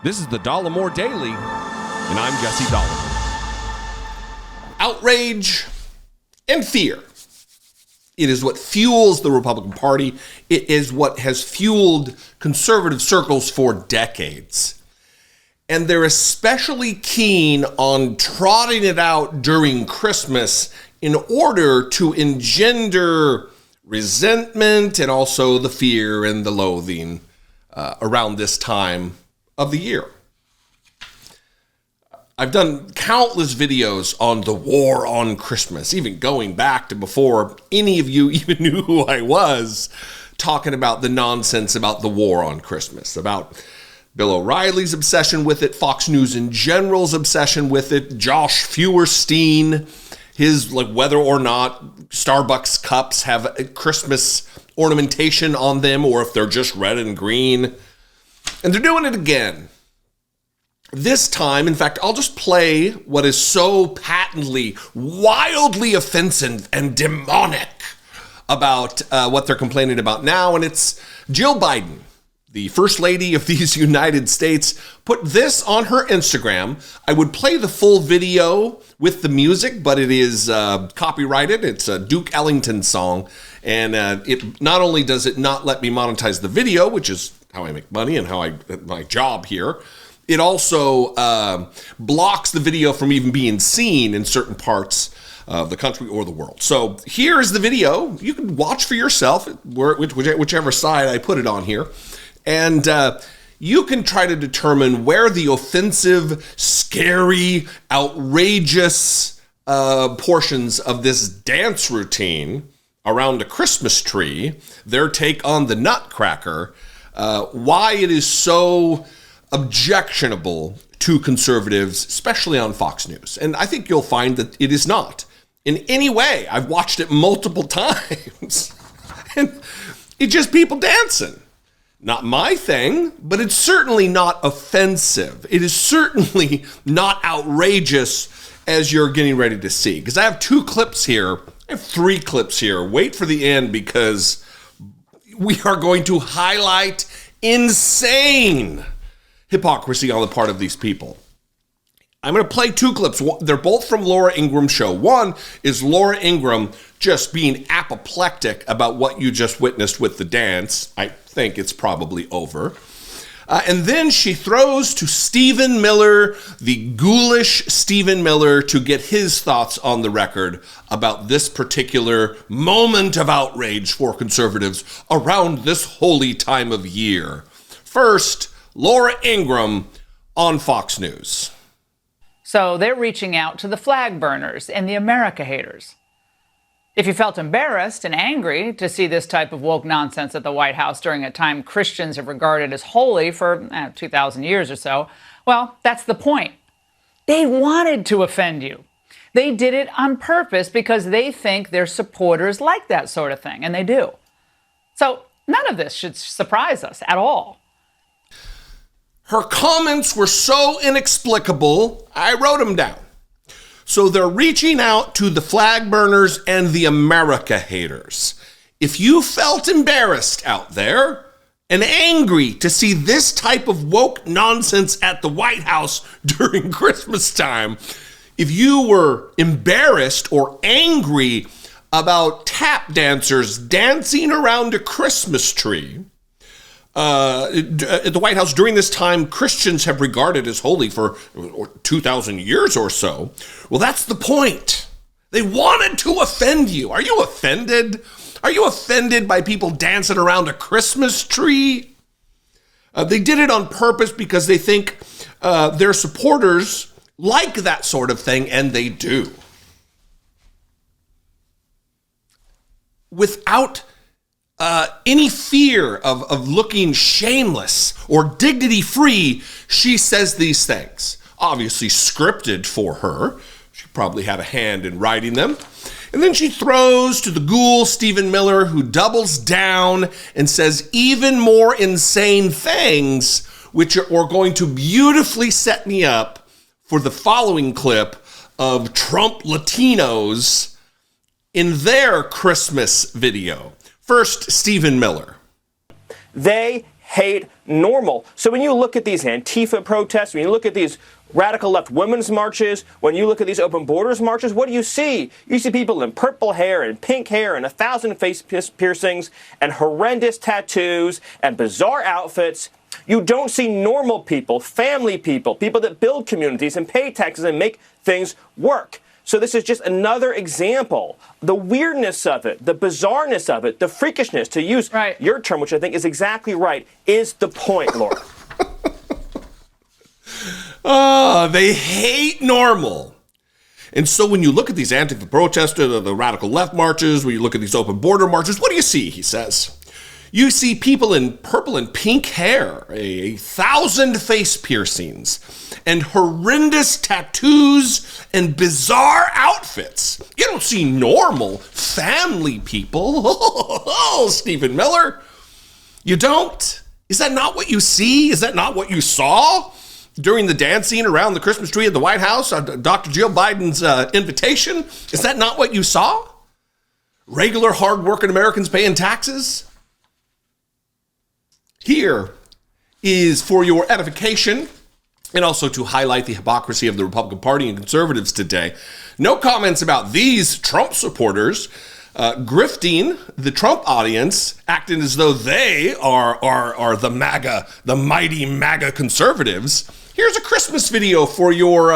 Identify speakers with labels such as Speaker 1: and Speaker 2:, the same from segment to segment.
Speaker 1: This is the Dollemore Daily, and I'm Jesse Dollemore.
Speaker 2: Outrage and fear. It is what fuels the Republican Party. It is what has fueled conservative circles for decades. And they're especially keen on trotting it out during Christmas in order to engender resentment and also the fear and the loathing around this time of the year. I've done countless videos on the war on Christmas, even going back to before any of you even knew who I was, talking about the nonsense about the war on Christmas, about Bill O'Reilly's obsession with it, Fox News in general's obsession with it, Josh Feuerstein, his whether or not Starbucks cups have a Christmas ornamentation on them or if they're just red and green. And they're doing it again. This time, in fact, I'll just play what is so patently, wildly offensive and demonic about what they're complaining about now. And it's Jill Biden, the First Lady of these United States, put this on her Instagram. I would play the full video with the music, but it is copyrighted. It's a Duke Ellington song. And it not only does it not let me monetize the video, which is how I make money and my job here, it also blocks the video from even being seen in certain parts of the country or the world. So here's the video. You can watch for yourself, whichever side I put it on here. And you can try to determine where the offensive, scary, outrageous portions of this dance routine around a Christmas tree, their take on the Nutcracker, why it is so objectionable to conservatives, especially on Fox News. And I think you'll find that it is not in any way. I've watched it multiple times. And it's just people dancing. Not my thing, but it's certainly not offensive. It is certainly not outrageous as you're getting ready to see. Because I have two clips here. I have three clips here. Wait for the end because we are going to highlight insane hypocrisy on the part of these people. I'm going to play two clips. They're both from Laura Ingraham's show. One is Laura Ingraham just being apoplectic about what you just witnessed with the dance. I think it's probably over. And then she throws to Stephen Miller, the ghoulish Stephen Miller, to get his thoughts on the record about this particular moment of outrage for conservatives around this holy time of year. First, Laura Ingraham on Fox News.
Speaker 3: So they're reaching out to the flag burners and the America haters. If you felt embarrassed and angry to see this type of woke nonsense at the White House during a time Christians have regarded as holy for 2,000 years or so, well, that's the point. They wanted to offend you. They did it on purpose because they think their supporters like that sort of thing, and they do. So none of this should surprise us at all.
Speaker 2: Her comments were so inexplicable, I wrote them down. So they're reaching out to the flag burners and the America haters. If you felt embarrassed out there and angry to see this type of woke nonsense at the White House during Christmas time, if you were embarrassed or angry about tap dancers dancing around a Christmas tree, at the White House during this time Christians have regarded as holy for 2,000 years or so. Well, that's the point. They wanted to offend you. Are you offended? Are you offended by people dancing around a Christmas tree? They did it on purpose because they think their supporters like that sort of thing, and they do. Without any fear of looking shameless or dignity-free, she says these things. Obviously scripted for her. She probably had a hand in writing them. And then she throws to the ghoul Stephen Miller, who doubles down and says even more insane things, which are going to beautifully set me up for the following clip of Trump Latinos in their Christmas video. First, Stephen Miller.
Speaker 4: They hate normal. So when you look at these Antifa protests, when you look at these radical left women's marches, when you look at these open borders marches, what do you see? You see people in purple hair and pink hair and 1,000 face piercings and horrendous tattoos and bizarre outfits. You don't see normal people, family people, people that build communities and pay taxes and make things work. So this is just another example. The weirdness of it, the bizarreness of it, the freakishness, to use your term, which I think is exactly right, is the point, Laura.
Speaker 2: They hate normal. And so when you look at these Antifa protesters, the radical left marches, when you look at these open border marches, what do you see, he says? You see people in purple and pink hair, 1,000 face piercings, and horrendous tattoos and bizarre outfits. You don't see normal family people. Oh, Stephen Miller. You don't? Is that not what you see? Is that not what you saw during the dancing around the Christmas tree at the White House on Dr. Jill Biden's invitation? Is that not what you saw? Regular, hardworking Americans paying taxes? Here is for your edification and also to highlight the hypocrisy of the Republican Party and conservatives today. No comments about these Trump supporters grifting the Trump audience, acting as though they are the MAGA, the mighty MAGA conservatives. Here's a Christmas video for your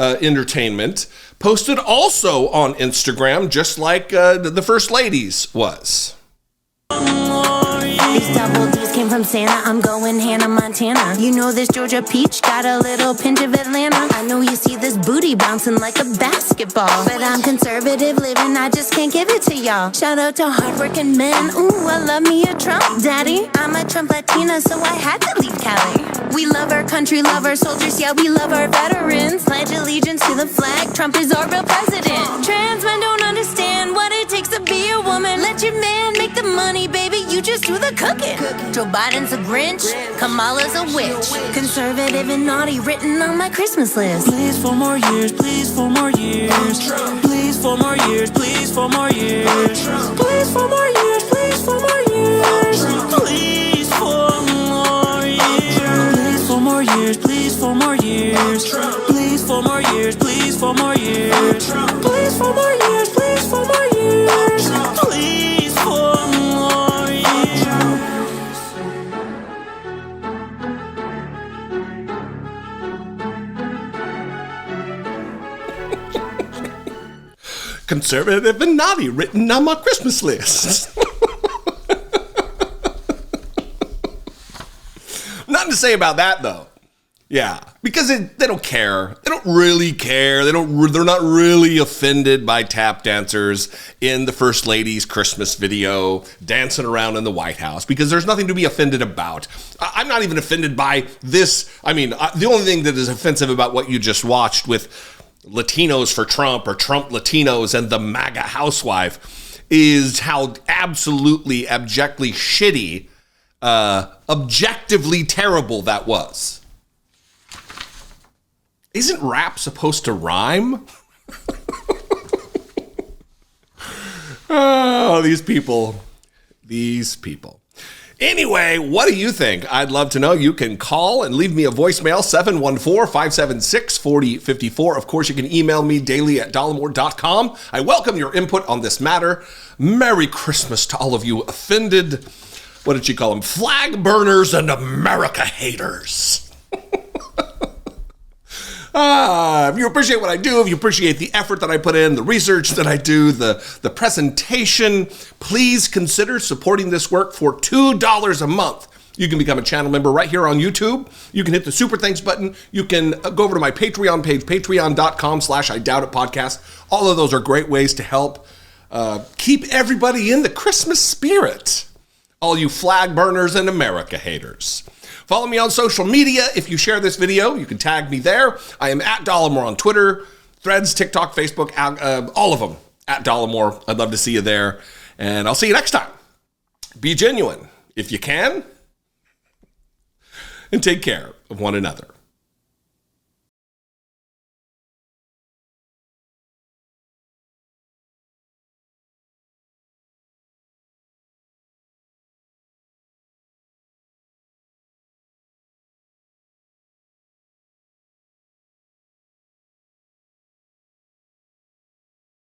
Speaker 2: entertainment, posted also on Instagram, just like the First Lady's was.
Speaker 5: These double D's came from Santa. I'm going Hannah Montana. You know this Georgia peach got a little pinch of Atlanta. I know you see this booty bouncing like a basketball, but I'm conservative living, I just can't give it to y'all. Shout out to hardworking men. Ooh, I love me a Trump daddy. I'm a Trump Latina, so I had to leave Cali. We love our country, love our soldiers, yeah, we love our veterans. Pledge allegiance to the flag, Trump is our real president. Trans men don't understand what it takes to be a woman. Let your man make the money, baby, you just do the cooking. Joe Biden's a Grinch, Kamala's a witch. Conservative and naughty written on my Christmas list.
Speaker 6: Please for more years, please for more years. Please for more years, please for more years. Please for more years, please for more years. Please for more years. Please for more years, please for more years. Please for more years, please for more years. Please for more years, please for more years. Please for more years.
Speaker 2: Conservative and naughty written on my Christmas list. Nothing to say about that, though. Yeah, because they don't care. They don't really care. They're not really offended by tap dancers in the First Lady's Christmas video dancing around in the White House, because there's nothing to be offended about. I'm not even offended by this. I mean, the only thing that is offensive about what you just watched with Latinos for Trump or Trump Latinos and the MAGA housewife is how absolutely, abjectly shitty, objectively terrible that was. Isn't rap supposed to rhyme? Oh, these people. Anyway, what do you think? I'd love to know. You can call and leave me a voicemail, 714-576-4054. Of course, you can email me daily@dollemore.com. I welcome your input on this matter. Merry Christmas to all of you offended, what did you call them, flag burners and America haters. If you appreciate what I do, if you appreciate the effort that I put in, the research that I do, the presentation, please consider supporting this work for $2 a month. You can become a channel member right here on YouTube. You can hit the super thanks button. You can go over to my Patreon page, patreon.com/IDoubtItPodcast. All of those are great ways to help keep everybody in the Christmas spirit. All you flag burners and America haters. Follow me on social media. If you share this video, you can tag me there. I am at Dollemore on Twitter, Threads, TikTok, Facebook, all of them at Dollemore. I'd love to see you there. And I'll see you next time. Be genuine if you can. And take care of one another.